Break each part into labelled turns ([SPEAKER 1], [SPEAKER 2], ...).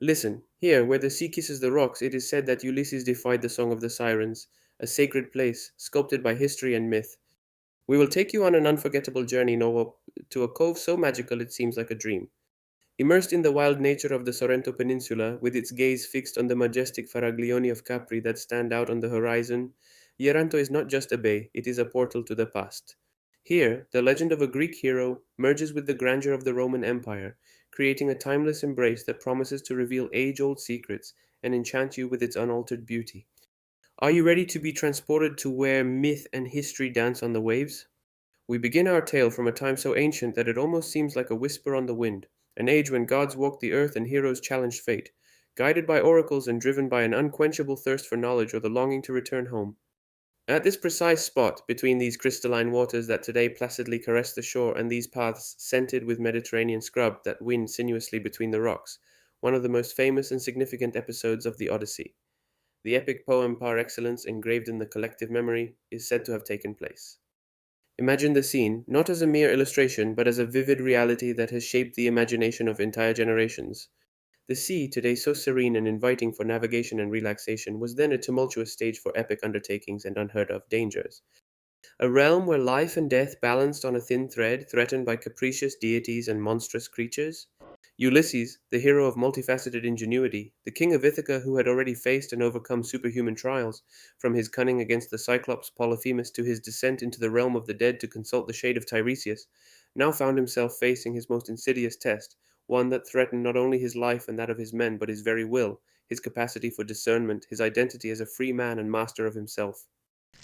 [SPEAKER 1] Listen, here, where the sea kisses the rocks, it is said that Ulysses defied the Song of the Sirens, a sacred place, sculpted by history and myth. We will take you on an unforgettable journey Noah, to a cove so magical it seems like a dream. Immersed in the wild nature of the Sorrento Peninsula, with its gaze fixed on the majestic Faraglioni of Capri that stand out on the horizon, Ieranto is not just a bay, it is a portal to the past. Here, the legend of a Greek hero merges with the grandeur of the Roman Empire, creating a timeless embrace that promises to reveal age old secrets and enchant you with its unaltered beauty. Are you ready to be transported to where myth and history dance on the waves? We begin our tale from a time so ancient that it almost seems like a whisper on the wind, an age when gods walked the earth and heroes challenged fate, guided by oracles and driven by an unquenchable thirst for knowledge or the longing to return home. At this precise spot, between these crystalline waters that today placidly caress the shore and these paths scented with Mediterranean scrub that wind sinuously between the rocks, one of the most famous and significant episodes of the Odyssey, the epic poem par excellence engraved in the collective memory, is said to have taken place. Imagine the scene, not as a mere illustration, but as a vivid reality that has shaped the imagination of entire generations. The sea, today so serene and inviting for navigation and relaxation, was then a tumultuous stage for epic undertakings and unheard of dangers. A realm where life and death balanced on a thin thread, threatened by capricious deities and monstrous creatures. Ulysses, the hero of multifaceted ingenuity, the king of Ithaca who had already faced and overcome superhuman trials, from his cunning against the Cyclops Polyphemus to his descent into the realm of the dead to consult the shade of Tiresias, now found himself facing his most insidious test, one that threatened not only his life and that of his men, but his very will, his capacity for discernment, his identity as a free man and master of himself.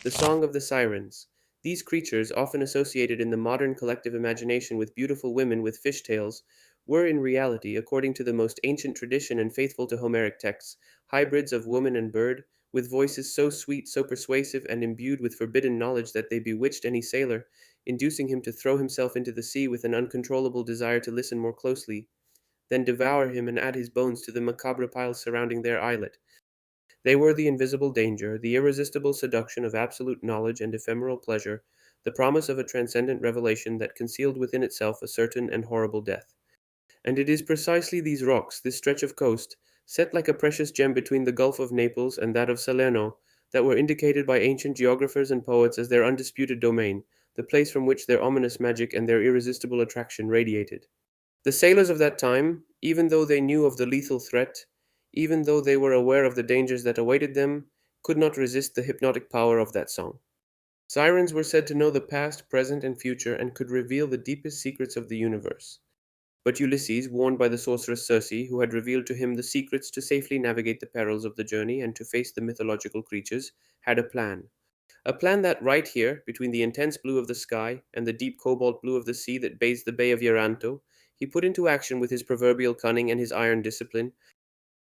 [SPEAKER 1] The Song of the Sirens. These creatures, often associated in the modern collective imagination with beautiful women with fish tails, were in reality, according to the most ancient tradition and faithful to Homeric texts, hybrids of woman and bird, with voices so sweet, so persuasive, and imbued with forbidden knowledge that they bewitched any sailor, inducing him to throw himself into the sea with an uncontrollable desire to listen more closely, then devour him and add his bones to the macabre piles surrounding their islet. They were the invisible danger, the irresistible seduction of absolute knowledge and ephemeral pleasure, the promise of a transcendent revelation that concealed within itself a certain and horrible death. And it is precisely these rocks, this stretch of coast, set like a precious gem between the Gulf of Naples and that of Salerno, that were indicated by ancient geographers and poets as their undisputed domain, the place from which their ominous magic and their irresistible attraction radiated. The sailors of that time, even though they knew of the lethal threat, even though they were aware of the dangers that awaited them, could not resist the hypnotic power of that song. Sirens were said to know the past, present, and future and could reveal the deepest secrets of the universe. But Ulysses, warned by the sorceress Circe, who had revealed to him the secrets to safely navigate the perils of the journey and to face the mythological creatures, had a plan. A plan that, right here, between the intense blue of the sky and the deep cobalt blue of the sea that bathes the Bay of Ieranto, he put into action with his proverbial cunning and his iron discipline.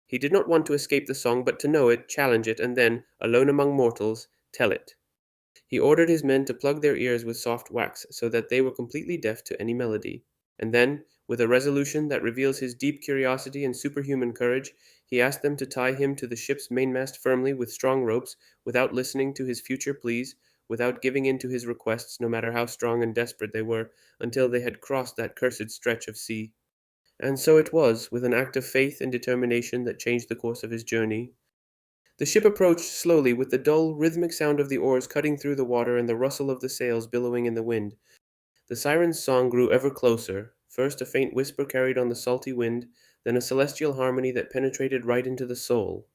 [SPEAKER 1] He did not want to escape the song, but to know it, challenge it, and then, alone among mortals, tell it. He ordered his men to plug their ears with soft wax so that they were completely deaf to any melody. And then, with a resolution that reveals his deep curiosity and superhuman courage, he asked them to tie him to the ship's mainmast firmly with strong ropes, without listening to his future pleas, without giving in to his requests, no matter how strong and desperate they were, until they had crossed that cursed stretch of sea. And so it was, with an act of faith and determination that changed the course of his journey. The ship approached slowly, with the dull, rhythmic sound of the oars cutting through the water and the rustle of the sails billowing in the wind. The siren's song grew ever closer, first a faint whisper carried on the salty wind, then a celestial harmony that penetrated right into the soul.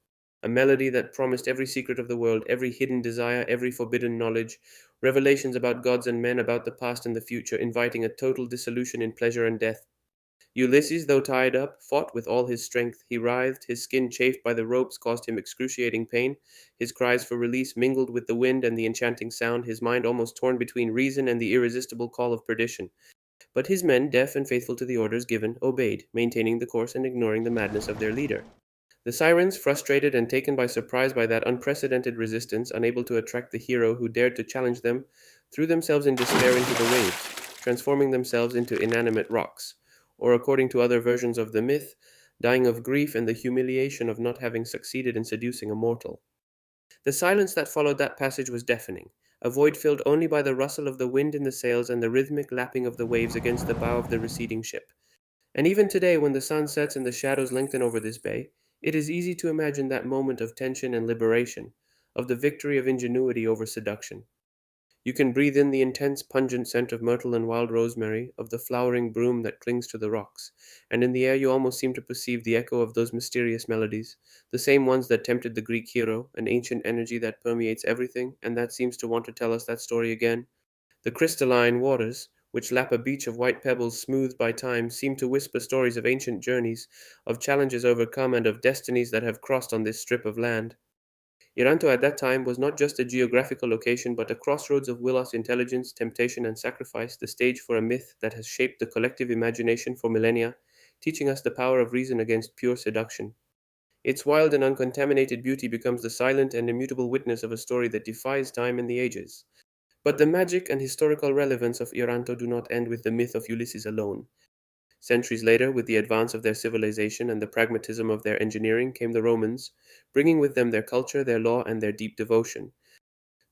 [SPEAKER 1] A melody that promised every secret of the world, every hidden desire, every forbidden knowledge, revelations about gods and men, about the past and the future, inviting a total dissolution in pleasure and death. Ulysses, though tied up, fought with all his strength. He writhed, his skin chafed by the ropes caused him excruciating pain. His cries for release mingled with the wind and the enchanting sound, his mind almost torn between reason and the irresistible call of perdition. But his men, deaf and faithful to the orders given, obeyed, maintaining the course and ignoring the madness of their leader. The Sirens, frustrated and taken by surprise by that unprecedented resistance, unable to attract the hero who dared to challenge them, threw themselves in despair into the waves, transforming themselves into inanimate rocks, or according to other versions of the myth, dying of grief and the humiliation of not having succeeded in seducing a mortal. The silence that followed that passage was deafening, a void filled only by the rustle of the wind in the sails and the rhythmic lapping of the waves against the bow of the receding ship. And even today, when the sun sets and the shadows lengthen over this bay, it is easy to imagine that moment of tension and liberation, of the victory of ingenuity over seduction. You can breathe in the intense, pungent scent of myrtle and wild rosemary, of the flowering broom that clings to the rocks, and in the air you almost seem to perceive the echo of those mysterious melodies, the same ones that tempted the Greek hero, an ancient energy that permeates everything, and that seems to want to tell us that story again. The crystalline waters, which lap a beach of white pebbles smoothed by time, seem to whisper stories of ancient journeys, of challenges overcome, and of destinies that have crossed on this strip of land. Ieranto at that time was not just a geographical location, but a crossroads of Willos intelligence, temptation, and sacrifice, the stage for a myth that has shaped the collective imagination for millennia, teaching us the power of reason against pure seduction. Its wild and uncontaminated beauty becomes the silent and immutable witness of a story that defies time and the ages. But the magic and historical relevance of Ieranto do not end with the myth of Ulysses alone. Centuries later, with the advance of their civilization and the pragmatism of their engineering, came the Romans, bringing with them their culture, their law, and their deep devotion.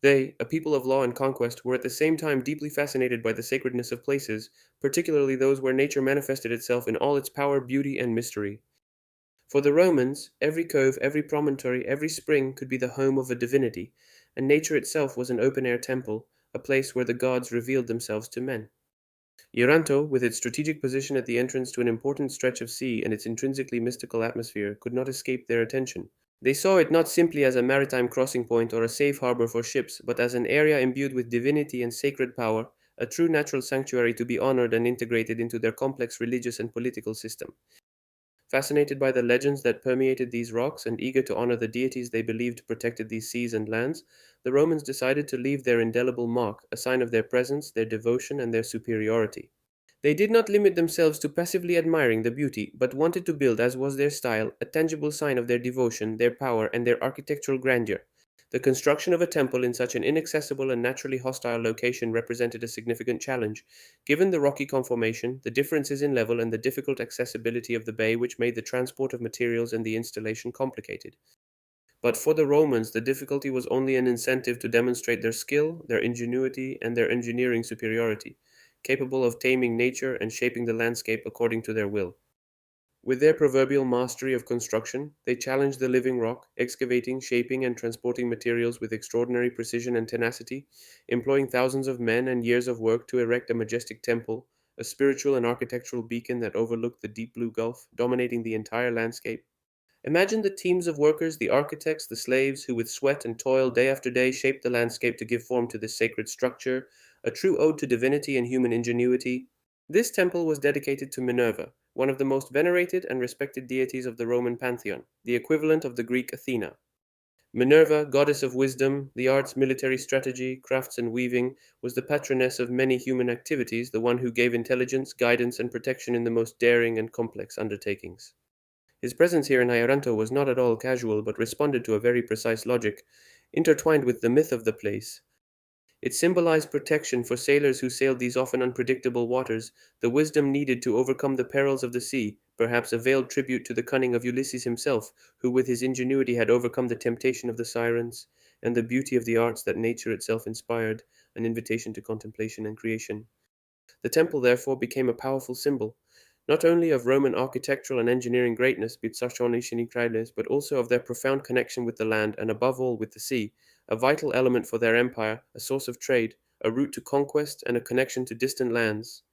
[SPEAKER 1] They, a people of law and conquest, were at the same time deeply fascinated by the sacredness of places, particularly those where nature manifested itself in all its power, beauty, and mystery. For the Romans, every cove, every promontory, every spring could be the home of a divinity, and nature itself was an open air temple, a place where the gods revealed themselves to men. Ieranto, with its strategic position at the entrance to an important stretch of sea and its intrinsically mystical atmosphere, could not escape their attention. They saw it not simply as a maritime crossing point or a safe harbor for ships, but as an area imbued with divinity and sacred power, a true natural sanctuary to be honored and integrated into their complex religious and political system. Fascinated by the legends that permeated these rocks and eager to honor the deities they believed protected these seas and lands, the Romans decided to leave their indelible mark, a sign of their presence, their devotion, and their superiority. They did not limit themselves to passively admiring the beauty, but wanted to build, as was their style, a tangible sign of their devotion, their power, and their architectural grandeur. The construction of a temple in such an inaccessible and naturally hostile location represented a significant challenge, given the rocky conformation, the differences in level, and the difficult accessibility of the bay, which made the transport of materials and the installation complicated. But for the Romans, the difficulty was only an incentive to demonstrate their skill, their ingenuity, and their engineering superiority, capable of taming nature and shaping the landscape according to their will. With their proverbial mastery of construction, they challenged the living rock, excavating, shaping, and transporting materials with extraordinary precision and tenacity, employing thousands of men and years of work to erect a majestic temple, a spiritual and architectural beacon that overlooked the deep blue gulf, dominating the entire landscape. Imagine the teams of workers, the architects, the slaves, who with sweat and toil day after day shaped the landscape to give form to this sacred structure, a true ode to divinity and human ingenuity. This temple was dedicated to Minerva, one of the most venerated and respected deities of the Roman pantheon, the equivalent of the Greek Athena. Minerva, goddess of wisdom, the arts, military strategy, crafts, and weaving, was the patroness of many human activities, the one who gave intelligence, guidance, and protection in the most daring and complex undertakings. His presence here in Ieranto was not at all casual, but responded to a very precise logic, intertwined with the myth of the place. It symbolized protection for sailors who sailed these often unpredictable waters, the wisdom needed to overcome the perils of the sea, perhaps a veiled tribute to the cunning of Ulysses himself, who with his ingenuity had overcome the temptation of the Sirens, and the beauty of the arts that nature itself inspired, an invitation to contemplation and creation. The temple therefore became a powerful symbol, not only of Roman architectural and engineering greatness, but also of their profound connection with the land and above all with the sea, a vital element for their empire, a source of trade, a route to conquest, and a connection to distant lands.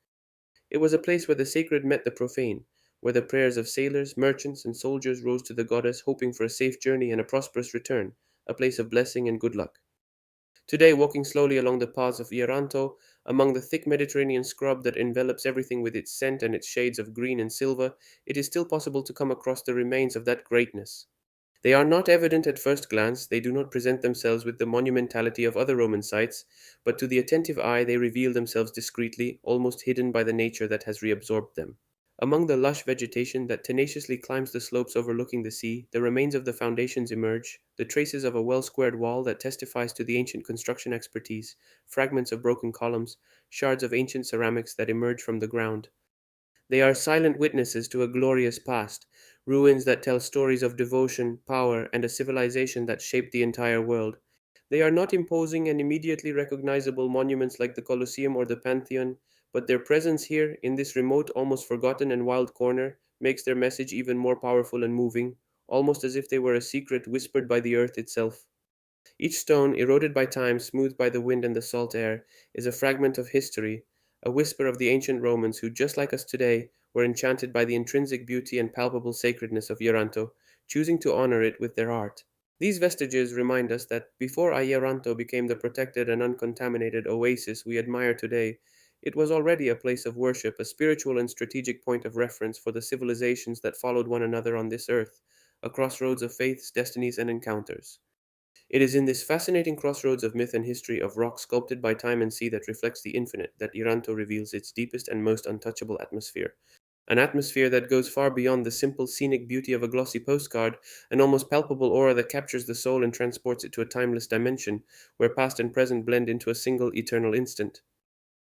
[SPEAKER 1] It was a place where the sacred met the profane, where the prayers of sailors, merchants, and soldiers rose to the goddess, hoping for a safe journey and a prosperous return, a place of blessing and good luck. Today, walking slowly along the paths of Ieranto, among the thick Mediterranean scrub that envelops everything with its scent and its shades of green and silver, it is still possible to come across the remains of that greatness. They are not evident at first glance, they do not present themselves with the monumentality of other Roman sites, but to the attentive eye they reveal themselves discreetly, almost hidden by the nature that has reabsorbed them. Among the lush vegetation that tenaciously climbs the slopes overlooking the sea, the remains of the foundations emerge, the traces of a well squared wall that testifies to the ancient construction expertise, fragments of broken columns, shards of ancient ceramics that emerge from the ground. They are silent witnesses to a glorious past, ruins that tell stories of devotion, power, and a civilization that shaped the entire world. They are not imposing and immediately recognizable monuments like the Colosseum or the Pantheon, but their presence here, in this remote, almost forgotten and wild corner, makes their message even more powerful and moving, almost as if they were a secret whispered by the earth itself. Each stone, eroded by time, smoothed by the wind and the salt air, is a fragment of history, a whisper of the ancient Romans who, just like us today, were enchanted by the intrinsic beauty and palpable sacredness of Ieranto, choosing to honor it with their art. These vestiges remind us that before Ieranto became the protected and uncontaminated oasis we admire today, it was already a place of worship, a spiritual and strategic point of reference for the civilizations that followed one another on this earth, a crossroads of faiths, destinies, and encounters. It is in this fascinating crossroads of myth and history, of rock sculpted by time and sea that reflects the infinite, that Ieranto reveals its deepest and most untouchable atmosphere. An atmosphere that goes far beyond the simple scenic beauty of a glossy postcard, an almost palpable aura that captures the soul and transports it to a timeless dimension, where past and present blend into a single eternal instant.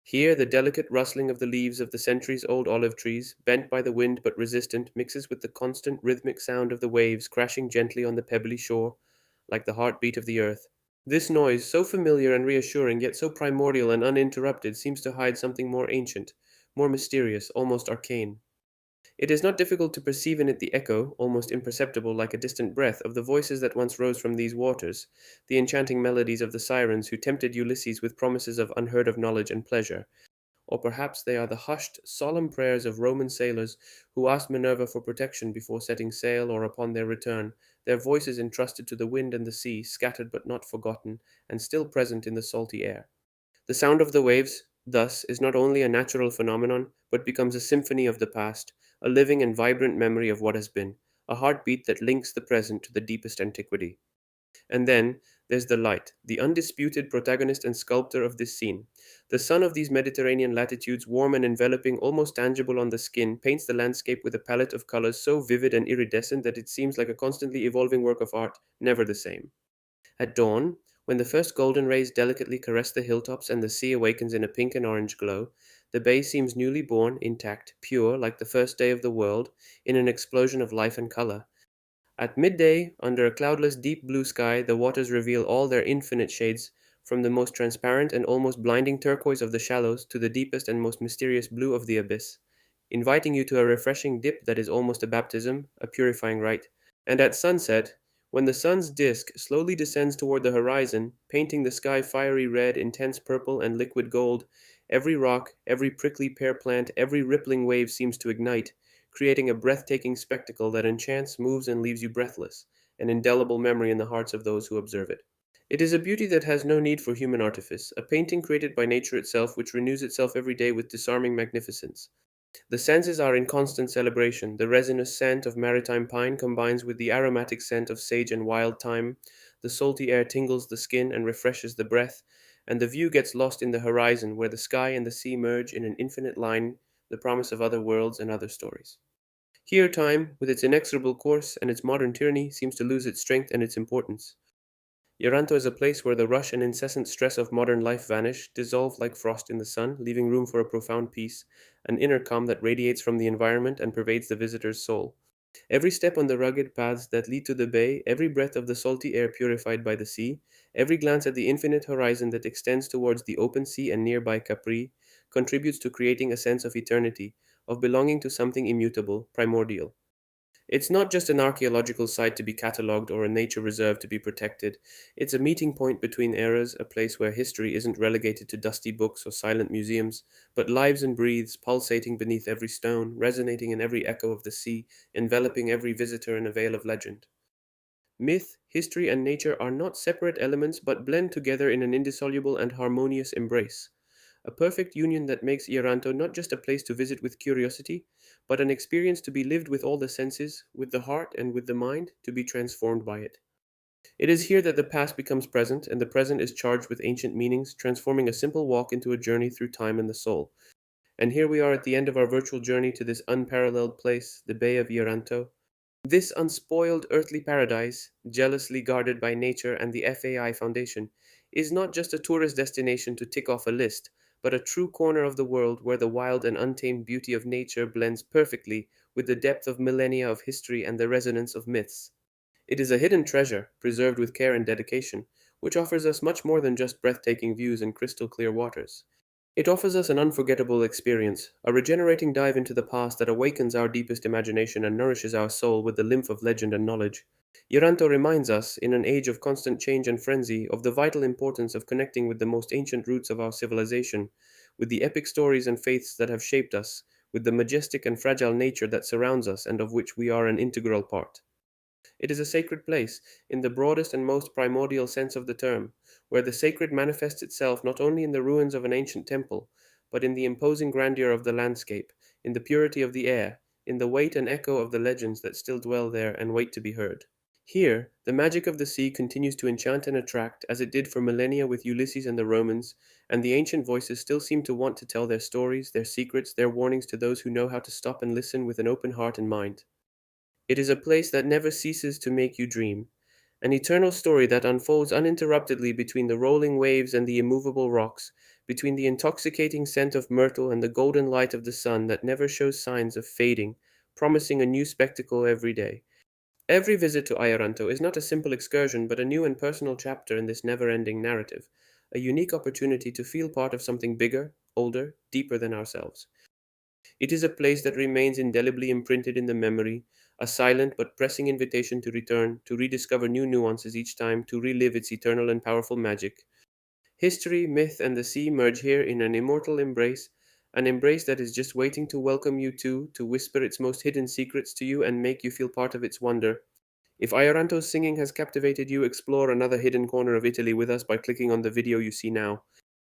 [SPEAKER 1] Here, the delicate rustling of the leaves of the centuries old olive trees, bent by the wind but resistant, mixes with the constant rhythmic sound of the waves crashing gently on the pebbly shore, like the heartbeat of the earth. This noise, so familiar and reassuring, yet so primordial and uninterrupted, seems to hide something more ancient, more mysterious, almost arcane. It is not difficult to perceive in it the echo, almost imperceptible like a distant breath, of the voices that once rose from these waters, the enchanting melodies of the sirens who tempted Ulysses with promises of unheard of knowledge and pleasure. Or perhaps they are the hushed, solemn prayers of Roman sailors who asked Minerva for protection before setting sail or upon their return, their voices entrusted to the wind and the sea, scattered but not forgotten, and still present in the salty air. The sound of the waves, thus, is not only a natural phenomenon, but becomes a symphony of the past, a living and vibrant memory of what has been, a heartbeat that links the present to the deepest antiquity. And then there's the light, the undisputed protagonist and sculptor of this scene. The sun of these Mediterranean latitudes, warm and enveloping, almost tangible on the skin, paints the landscape with a palette of colors so vivid and iridescent that it seems like a constantly evolving work of art, never the same. At dawn, when the first golden rays delicately caress the hilltops and the sea awakens in a pink and orange glow, the bay seems newly born, intact, pure, like the first day of the world, in an explosion of life and color. At midday, under a cloudless deep blue sky, the waters reveal all their infinite shades, from the most transparent and almost blinding turquoise of the shallows to the deepest and most mysterious blue of the abyss, inviting you to a refreshing dip that is almost a baptism, a purifying rite. And at sunset, when the sun's disk slowly descends toward the horizon, painting the sky fiery red, intense purple, and liquid gold, every rock, every prickly pear plant, every rippling wave seems to ignite, creating a breathtaking spectacle that enchants, moves, and leaves you breathless, an indelible memory in the hearts of those who observe it. It is a beauty that has no need for human artifice, a painting created by nature itself which renews itself every day with disarming magnificence. The senses are in constant celebration. The resinous scent of maritime pine combines with the aromatic scent of sage and wild thyme. The salty air tingles the skin and refreshes the breath, and the view gets lost in the horizon where the sky and the sea merge in an infinite line, the promise of other worlds and other stories. Here, time, with its inexorable course and its modern tyranny, seems to lose its strength and its importance. Ieranto is a place where the rush and incessant stress of modern life vanish, dissolve like frost in the sun, leaving room for a profound peace, an inner calm that radiates from the environment and pervades the visitor's soul. Every step on the rugged paths that lead to the bay, every breath of the salty air purified by the sea, every glance at the infinite horizon that extends towards the open sea and nearby Capri, contributes to creating a sense of eternity, of belonging to something immutable, primordial. It's not just an archaeological site to be catalogued or a nature reserve to be protected. It's a meeting point between eras, a place where history isn't relegated to dusty books or silent museums, but lives and breathes, pulsating beneath every stone, resonating in every echo of the sea, enveloping every visitor in a veil of legend. Myth, history, and nature are not separate elements but blend together in an indissoluble and harmonious embrace. A perfect union that makes Ieranto not just a place to visit with curiosity, but an experience to be lived with all the senses, with the heart and with the mind, to be transformed by it. It is here that the past becomes present, and the present is charged with ancient meanings, transforming a simple walk into a journey through time and the soul. And here we are at the end of our virtual journey to this unparalleled place, the Bay of Ieranto. This unspoiled earthly paradise, jealously guarded by nature and the FAI Foundation, is not just a tourist destination to tick off a list, but a true corner of the world where the wild and untamed beauty of nature blends perfectly with the depth of millennia of history and the resonance of myths. It is a hidden treasure, preserved with care and dedication, which offers us much more than just breathtaking views and crystal clear waters. It offers us an unforgettable experience, a regenerating dive into the past that awakens our deepest imagination and nourishes our soul with the lymph of legend and knowledge. Ieranto reminds us, in an age of constant change and frenzy, of the vital importance of connecting with the most ancient roots of our civilization, with the epic stories and faiths that have shaped us, with the majestic and fragile nature that surrounds us and of which we are an integral part. It is a sacred place, in the broadest and most primordial sense of the term, where the sacred manifests itself not only in the ruins of an ancient temple, but in the imposing grandeur of the landscape, in the purity of the air, in the weight and echo of the legends that still dwell there and wait to be heard. Here, the magic of the sea continues to enchant and attract, as it did for millennia with Ulysses and the Romans, and the ancient voices still seem to want to tell their stories, their secrets, their warnings to those who know how to stop and listen with an open heart and mind. It is a place that never ceases to make you dream, an eternal story that unfolds uninterruptedly between the rolling waves and the immovable rocks, between the intoxicating scent of myrtle and the golden light of the sun that never shows signs of fading, promising a new spectacle every day. Every visit to Ieranto is not a simple excursion, but a new and personal chapter in this never ending narrative, a unique opportunity to feel part of something bigger, older, deeper than ourselves. It is a place that remains indelibly imprinted in the memory, a silent but pressing invitation to return, to rediscover new nuances each time, to relive its eternal and powerful magic. History, myth, and the sea merge here in an immortal embrace, an embrace that is just waiting to welcome you to whisper its most hidden secrets to you and make you feel part of its wonder. If Ioranto's singing has captivated you, explore another hidden corner of Italy with us by clicking on the video you see now.